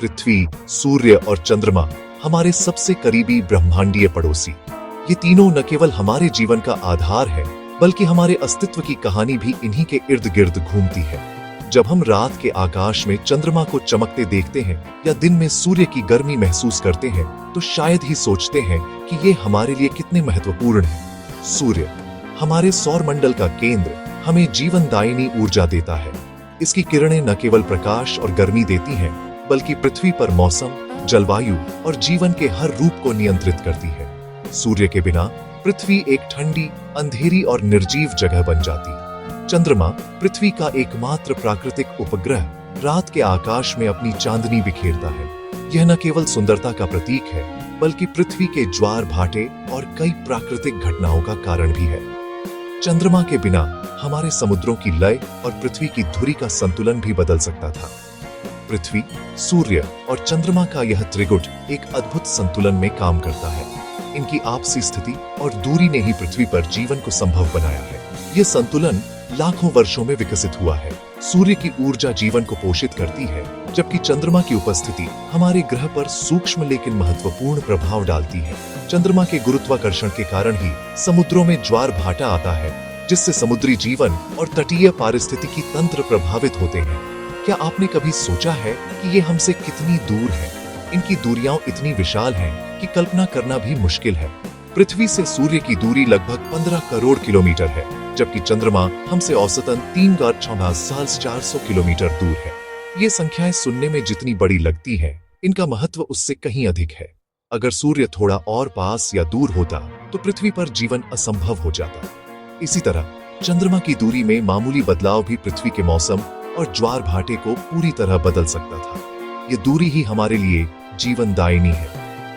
पृथ्वी, सूर्य और चंद्रमा हमारे सबसे करीबी ब्रह्मांडीय पड़ोसी। ये तीनों न केवल हमारे जीवन का आधार है, बल्कि हमारे अस्तित्व की कहानी भी इन्हीं के इर्द गिर्द घूमती है। जब हम रात के आकाश में चंद्रमा को चमकते देखते हैं या दिन में सूर्य की गर्मी महसूस करते हैं, तो शायद ही सोचते हैं कि ये हमारे लिए कितने महत्वपूर्ण है। सूर्य, हमारे सौरमंडल का केंद्र, हमें जीवनदायिनी ऊर्जा देता है। इसकी किरणें न केवल प्रकाश और गर्मी देती हैं, बल्कि पृथ्वी पर मौसम, जलवायु और जीवन के हर रूप को नियंत्रित करती है। सूर्य के बिना पृथ्वी एक ठंडी, अंधेरी और निर्जीव जगह बन जाती। चंद्रमा, पृथ्वी का एकमात्र प्राकृतिक उपग्रह, रात के आकाश में अपनी चांदनी बिखेरता है। यह न केवल सुंदरता का प्रतीक है, बल्कि पृथ्वी के ज्वार भाटे और कई प्राकृतिक घटनाओं का कारण भी है। चंद्रमा के बिना हमारे समुद्रों की लय और पृथ्वी की धुरी का संतुलन भी बदल सकता था। पृथ्वी, सूर्य और चंद्रमा का यह त्रिगुट एक अद्भुत संतुलन में काम करता है। इनकी आपसी स्थिति और दूरी ने ही पृथ्वी पर जीवन को संभव बनाया है। यह संतुलन लाखों वर्षों में विकसित हुआ है। सूर्य की ऊर्जा जीवन को पोषित करती है, जबकि चंद्रमा की उपस्थिति हमारे ग्रह पर सूक्ष्म लेकिन महत्वपूर्ण प्रभाव डालती है। चंद्रमा के गुरुत्वाकर्षण के कारण ही समुद्रों में ज्वार भाटा आता है, जिससे समुद्री जीवन और तटीय पारिस्थितिकी तंत्र प्रभावित होते हैं। क्या आपने कभी सोचा है कि ये हमसे कितनी दूर है? इनकी दूरियां इतनी विशाल हैं कि कल्पना करना भी मुश्किल है। पृथ्वी से सूर्य की दूरी लगभग 15 करोड़ किलोमीटर है, जबकि चंद्रमा हमसे औसतन 3,400 किलोमीटर दूर है। ये संख्याएं सुनने में जितनी बड़ी लगती हैं, इनका महत्व उससे कहीं अधिक है। अगर सूर्य थोड़ा और पास या दूर होता, तो पृथ्वी पर जीवन असंभव हो जाता। इसी तरह चंद्रमा की दूरी में मामूली बदलाव भी पृथ्वी के मौसम और ज्वार भाटे को पूरी तरह बदल सकता था। ये दूरी ही हमारे लिए जीवनदायिनी है।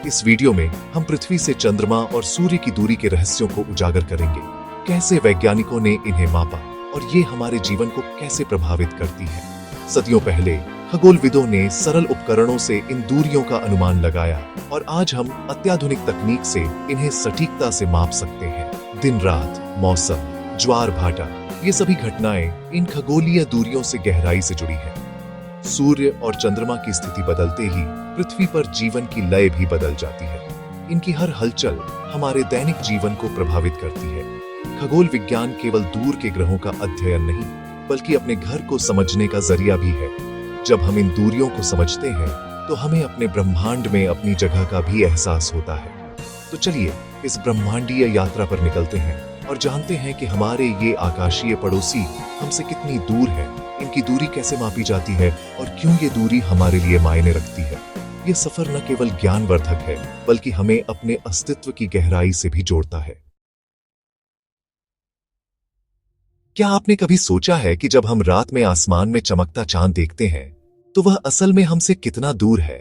इस वीडियो में हम पृथ्वी से चंद्रमा और सूर्य की दूरी के रहस्यों को उजागर करेंगे। कैसे वैज्ञानिकों ने इन्हें मापा और ये हमारे जीवन को कैसे प्रभावित करती है। सदियों पहले खगोलविदों ने सरल उपकरणों से इन दूरियों का अनुमान लगाया, और आज हम अत्याधुनिक तकनीक से इन्हें सटीकता से माप सकते हैं। दिन रात, मौसम, ज्वार भाटा, ये सभी घटनाएं इन खगोलीय दूरियों से गहराई से जुड़ी है। सूर्य और चंद्रमा की स्थिति बदलते ही पृथ्वी पर जीवन की लय भी बदल जाती है। इनकी हर हलचल हमारे दैनिक जीवन को प्रभावित करती है। खगोल विज्ञान केवल दूर के ग्रहों का अध्ययन नहीं, बल्कि अपने घर को समझने का जरिया भी है। जब हम इन दूरियों को समझते हैं, तो हमें अपने ब्रह्मांड में अपनी जगह का भी एहसास होता है। तो चलिए इस ब्रह्मांडीय यात्रा पर निकलते हैं और जानते हैं कि हमारे ये आकाशीय पड़ोसी हमसे कितनी दूर है, इनकी दूरी कैसे मापी जाती है और क्यों ये दूरी हमारे लिए मायने रखती है। ये सफर न केवल ज्ञानवर्धक है, बल्कि हमें अपने अस्तित्व की गहराई से भी जोड़ता है। क्या आपने कभी सोचा है कि जब हम रात में आसमान में चमकता चांद देखते हैं, तो वह असल में हमसे कितना दूर है?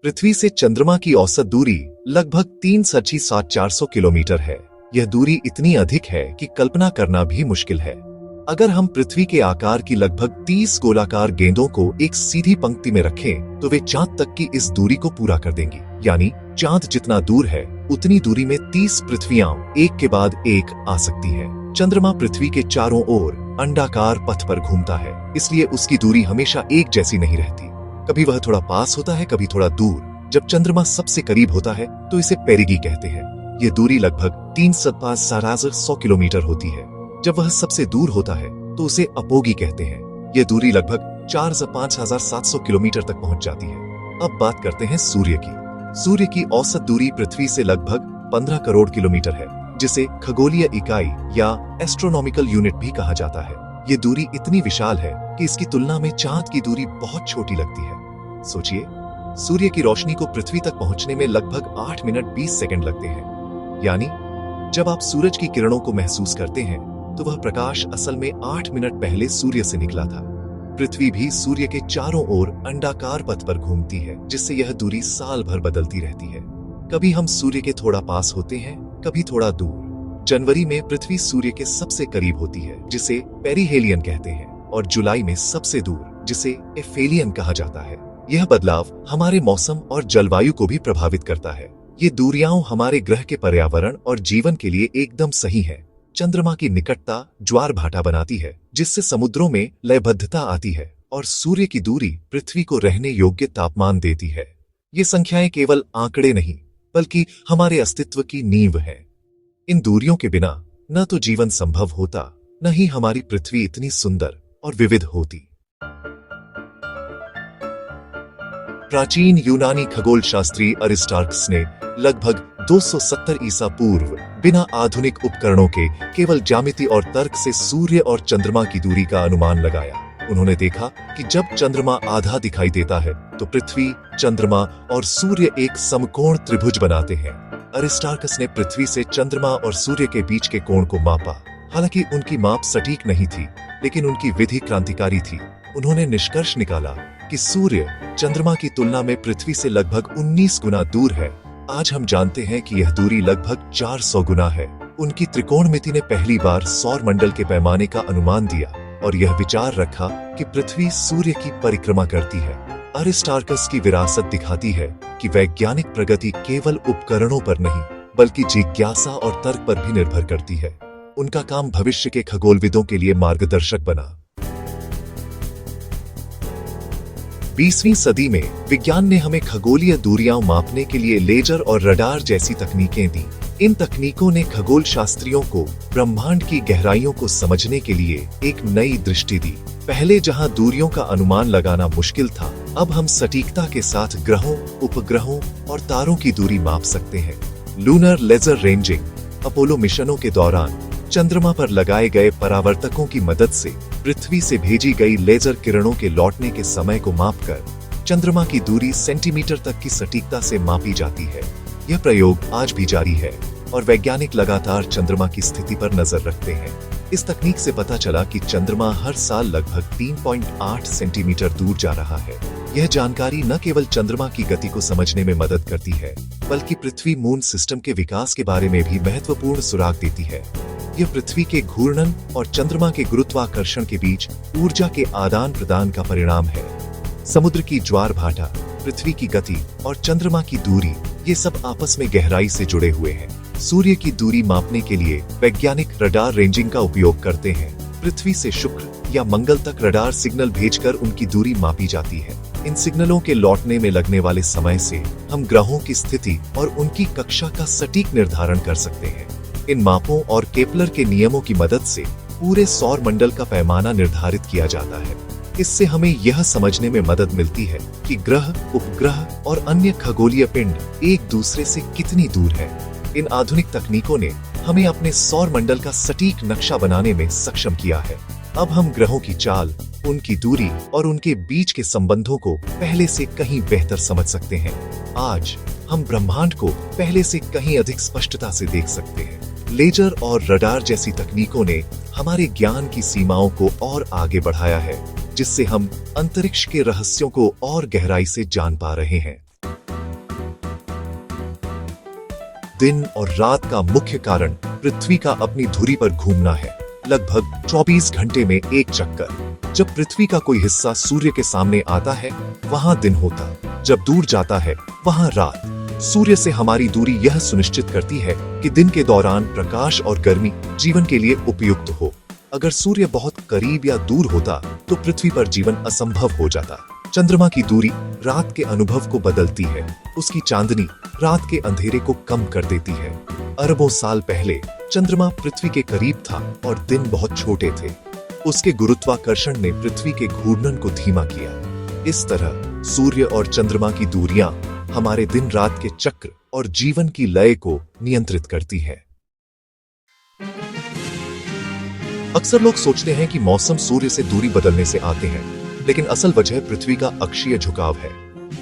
पृथ्वी से चंद्रमा की औसत दूरी लगभग 3,400 किलोमीटर है। यह दूरी इतनी अधिक है कि कल्पना करना भी मुश्किल है। अगर हम पृथ्वी के आकार की लगभग 30 गोलाकार गेंदों को एक सीधी पंक्ति में रखें, तो वे चांद तक की इस दूरी को पूरा कर देंगी। यानी चांद जितना दूर है, उतनी दूरी में 30 पृथ्वियां एक के बाद एक आ सकती है। चंद्रमा पृथ्वी के चारों ओर अंडाकार पथ पर घूमता है, इसलिए उसकी दूरी हमेशा एक जैसी नहीं रहती। कभी वह थोड़ा पास होता है, कभी थोड़ा दूर। जब चंद्रमा सबसे करीब होता है, तो इसे पेरिगी कहते हैं। ये दूरी लगभग 3,400 किलोमीटर होती है। जब वह सबसे दूर होता है, तो उसे अपोगी कहते हैं। यह दूरी लगभग 4,5,700 किलोमीटर तक पहुंच जाती है। अब बात करते हैं सूर्य की। सूर्य की औसत दूरी पृथ्वी से लगभग 15 करोड़ किलोमीटर है, जिसे खगोलीय इकाई या एस्ट्रोनॉमिकल यूनिट भी कहा जाता है। ये दूरी इतनी विशाल है कि इसकी तुलना में चांद की दूरी बहुत छोटी लगती है। सोचिए, सूर्य की रोशनी को पृथ्वी तक पहुंचने में लगभग 8 मिनट 20 सेकंड लगते हैं। यानी जब आप सूरज की किरणों को महसूस करते हैं, तो वह प्रकाश असल में 8 मिनट पहले सूर्य से निकला था। पृथ्वी भी सूर्य के चारों ओर अंडाकार पथ पर घूमती है, जिससे यह दूरी साल भर बदलती रहती है। कभी हम सूर्य के थोड़ा पास होते हैं, कभी थोड़ा दूर। जनवरी में पृथ्वी सूर्य के सबसे करीब होती है, जिसे पेरिहेलियन कहते हैं, और जुलाई में सबसे दूर, जिसे एफेलियन कहा जाता है। यह बदलाव हमारे मौसम और जलवायु को भी प्रभावित करता है। ये दूरियां हमारे ग्रह के पर्यावरण और जीवन के लिए एकदम सही है। चंद्रमा की निकटता ज्वार भाटा बनाती है, जिससे समुद्रों में लयबद्धता आती है, और सूर्य की दूरी पृथ्वी को रहने योग्य तापमान देती है। ये संख्याएं केवल आंकड़े नहीं, बल्कि हमारे अस्तित्व की नींव है। इन दूरियों के बिना न तो जीवन संभव होता, न ही हमारी पृथ्वी इतनी सुंदर और विविध होती। प्राचीन यूनानी खगोल शास्त्री अरिस्टार्कस ने लगभग 270 ईसा पूर्व बिना आधुनिक उपकरणों के केवल ज्यामिति और तर्क से सूर्य और चंद्रमा की दूरी का अनुमान लगाया। उन्होंने देखा कि जब चंद्रमा आधा दिखाई देता है तो पृथ्वी, चंद्रमा और सूर्य एक समकोण त्रिभुज बनाते हैं। अरिस्टार्कस ने पृथ्वी से चंद्रमा और सूर्य के बीच के कोण को मापा। हालांकि उनकी माप सटीक नहीं थी, लेकिन उनकी विधि क्रांतिकारी थी। उन्होंने निष्कर्ष निकाला कि सूर्य चंद्रमा की तुलना में पृथ्वी से लगभग 19 गुना दूर है। आज हम जानते हैं कि यह दूरी लगभग 400 गुना है। उनकी त्रिकोणमिति ने पहली बार सौर मंडल के पैमाने का अनुमान दिया और यह विचार रखा कि पृथ्वी सूर्य की परिक्रमा करती है। अरिस्टार्कस की विरासत दिखाती है कि वैज्ञानिक प्रगति केवल उपकरणों पर नहीं, बल्कि जिज्ञासा और तर्क पर भी निर्भर करती है। उनका काम भविष्य के खगोलविदों के लिए मार्गदर्शक बना। 20वीं सदी में विज्ञान ने हमें खगोलीय दूरियां मापने के लिए लेजर और रडार जैसी तकनीकें दी। इन तकनीकों ने खगोल शास्त्रियों को ब्रह्मांड की गहराइयों को समझने के लिए एक नई दृष्टि दी। पहले जहां दूरियों का अनुमान लगाना मुश्किल था, अब हम सटीकता के साथ ग्रहों, उपग्रहों और तारों की दूरी माप सकते हैं। लूनर लेजर रेंजिंग अपोलो मिशनों के दौरान चंद्रमा पर लगाए गए परावर्तकों की मदद से पृथ्वी से भेजी गई लेजर किरणों के लौटने के समय को मापकर चंद्रमा की दूरी सेंटीमीटर तक की सटीकता से मापी जाती है। यह प्रयोग आज भी जारी है और वैज्ञानिक लगातार चंद्रमा की स्थिति पर नजर रखते हैं। इस तकनीक से पता चला कि चंद्रमा हर साल लगभग 3.8 सेंटीमीटर दूर जा रहा है। यह जानकारी न केवल चंद्रमा की गति को समझने में मदद करती है, बल्कि पृथ्वी मून सिस्टम के विकास के बारे में भी महत्वपूर्ण सुराग देती है। यह पृथ्वी के घूर्णन और चंद्रमा के गुरुत्वाकर्षण के बीच ऊर्जा के आदान प्रदान का परिणाम है। समुद्र की ज्वार भाटा, पृथ्वी की गति और चंद्रमा की दूरी, ये सब आपस में गहराई से जुड़े हुए हैं। सूर्य की दूरी मापने के लिए वैज्ञानिक रडार रेंजिंग का उपयोग करते हैं। पृथ्वी से शुक्र या मंगल तक रडार सिग्नल भेजकर उनकी दूरी मापी जाती है। इन सिग्नलों के लौटने में लगने वाले समय से हम ग्रहों की स्थिति और उनकी कक्षा का सटीक निर्धारण कर सकते हैं। इन मापों और केपलर के नियमों की मदद से पूरे सौर मंडल का पैमाना निर्धारित किया जाता है। इससे हमें यह समझने में मदद मिलती है कि ग्रह, उपग्रह और अन्य खगोलीय पिंड एक दूसरे से कितनी दूर है। इन आधुनिक तकनीकों ने हमें अपने सौर मंडल का सटीक नक्शा बनाने में सक्षम किया है। अब हम ग्रहों की चाल, उनकी दूरी और उनके बीच के संबंधों को पहले से कहीं बेहतर समझ सकते हैं। आज हम ब्रह्मांड को पहले से कहीं अधिक स्पष्टता से देख सकते हैं। लेजर और रडार जैसी तकनीकों ने हमारे ज्ञान की सीमाओं को और आगे बढ़ाया है, जिससे हम अंतरिक्ष के रहस्यों को और गहराई से जान पा रहे हैं। दिन और रात का मुख्य कारण पृथ्वी का अपनी धुरी पर घूमना है, लगभग 24 घंटे में एक चक्कर। जब पृथ्वी का कोई हिस्सा सूर्य के सामने आता है, वहां दिन होता, जब दूर जाता है, वहां रात। सूर्य से हमारी दूरी यह सुनिश्चित करती है कि दिन के दौरान प्रकाश और गर्मी जीवन के लिए उपयुक्त हो। अगर सूर्य बहुत करीब या दूर होता तो पृथ्वी पर जीवन असंभव हो जाता। चंद्रमा की दूरी रात के अनुभव को बदलती है। उसकी चांदनी रात के अंधेरे को कम कर देती है। अरबों साल पहले चंद्रमा पृथ्वी के करीब था और दिन बहुत छोटे थे। उसके गुरुत्वाकर्षण ने पृथ्वी के घूर्णन को धीमा किया। इस तरह सूर्य और चंद्रमा की दूरियां हमारे दिन रात के चक्र और जीवन की लय को नियंत्रित करती है। अक्सर लोग सोचते हैं कि मौसम सूर्य से दूरी बदलने से आते हैं, लेकिन असल वजह पृथ्वी का अक्षीय झुकाव है।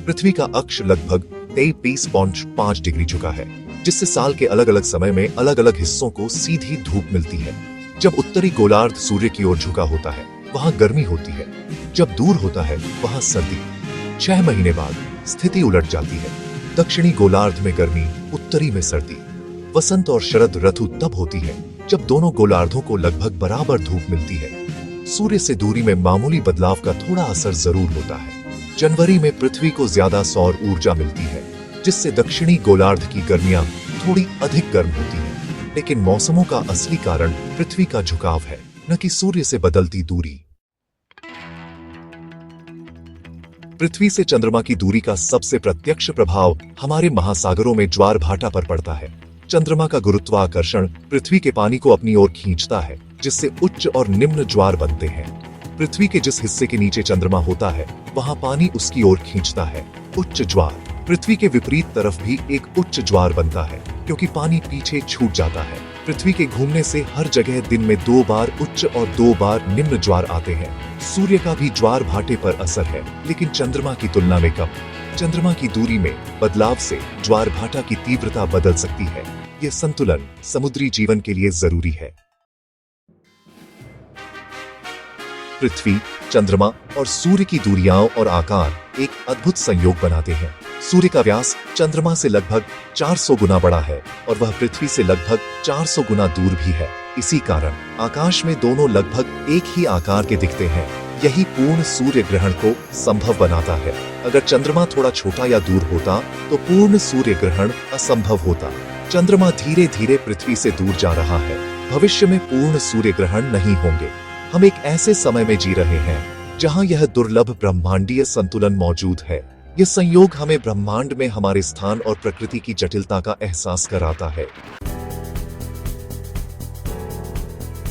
पृथ्वी का अक्ष लगभग 23.5 डिग्री झुका है, जिससे साल के अलग अलग समय में अलग अलग हिस्सों को सीधी धूप मिलती है। जब उत्तरी गोलार्ध सूर्य की ओर झुका होता है, वहां गर्मी होती है। जब दूर होता है, वहां सर्दी। 6 महीने बाद स्थिति उलट जाती है। दक्षिणी गोलार्ध में गर्मी, उत्तरी में सर्दी। वसंत और शरद ऋतु तब होती है जब दोनों गोलार्धों को लगभग बराबर धूप मिलती है। सूर्य से दूरी में मामूली बदलाव का थोड़ा असर जरूर होता है। जनवरी में पृथ्वी को ज्यादा सौर ऊर्जा मिलती है, जिससे दक्षिणी गोलार्ध की गर्मियां थोड़ी अधिक गर्म होती हैं। लेकिन मौसमों का असली कारण पृथ्वी का झुकाव है, न कि सूर्य से बदलती दूरी। पृथ्वी से चंद्रमा की दूरी का सबसे प्रत्यक्ष प्रभाव हमारे महासागरों में ज्वार भाटा पर पड़ता है। चंद्रमा का गुरुत्वाकर्षण पृथ्वी के पानी को अपनी ओर खींचता है, जिससे उच्च और निम्न ज्वार बनते हैं। पृथ्वी के जिस हिस्से के नीचे चंद्रमा होता है, वहां पानी उसकी ओर खींचता है, उच्च ज्वार। पृथ्वी के विपरीत तरफ भी एक उच्च ज्वार बनता है, क्योंकि पानी पीछे छूट जाता है। पृथ्वी के घूमने से हर जगह दिन में 2 बार उच्च और 2 बार निम्न ज्वार आते हैं। सूर्य का भी ज्वार भाटे पर असर है, लेकिन चंद्रमा की तुलना में कम। चंद्रमा की दूरी में बदलाव से ज्वार भाटा की तीव्रता बदल सकती है। यह संतुलन समुद्री जीवन के लिए जरूरी है। पृथ्वी, चंद्रमा और सूर्य की दूरियां और आकार एक अद्भुत संयोग बनाते हैं। सूर्य का व्यास चंद्रमा से लगभग 400 गुना बड़ा है और वह पृथ्वी से लगभग 400 गुना दूर भी है। इसी कारण आकाश में दोनों लगभग एक ही आकार के दिखते हैं। यही पूर्ण सूर्य ग्रहण को संभव बनाता है। अगर चंद्रमा थोड़ा छोटा या दूर होता तो पूर्ण सूर्य ग्रहण असंभव होता। चंद्रमा धीरे धीरे पृथ्वी से दूर जा रहा है। भविष्य में पूर्ण सूर्य ग्रहण नहीं होंगे। हम एक ऐसे समय में जी रहे हैं जहां यह दुर्लभ ब्रह्मांडीय संतुलन मौजूद है। यह संयोग हमें ब्रह्मांड में हमारे स्थान और प्रकृति की जटिलता का एहसास कराता है।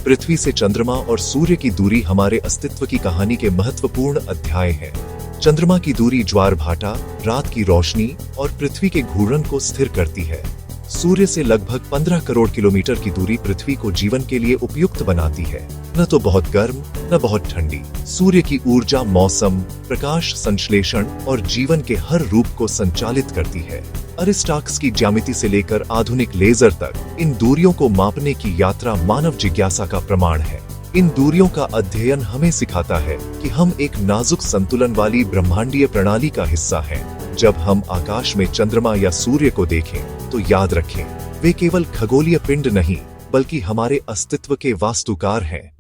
पृथ्वी से चंद्रमा और सूर्य की दूरी हमारे अस्तित्व की कहानी के महत्वपूर्ण अध्याय है। चंद्रमा की दूरी ज्वार भाटा, रात की रोशनी और पृथ्वी के घूर्णन को स्थिर करती है। सूर्य से लगभग 15 करोड़ किलोमीटर की दूरी पृथ्वी को जीवन के लिए उपयुक्त बनाती है। न तो बहुत गर्म, न बहुत ठंडी। सूर्य की ऊर्जा मौसम, प्रकाश संश्लेषण और जीवन के हर रूप को संचालित करती है। अरिस्टार्क्स की ज्यामिति से लेकर आधुनिक लेजर तक इन दूरियों को मापने की यात्रा मानव जिज्ञासा का प्रमाण है। इन दूरियों का अध्ययन हमें सिखाता है कि हम एक नाजुक संतुलन वाली ब्रह्मांडीय प्रणाली का हिस्सा हैं। जब हम आकाश में चंद्रमा या सूर्य को देखें तो याद रखें, वे केवल खगोलीय पिंड नहीं बल्कि हमारे अस्तित्व के वास्तुकार हैं।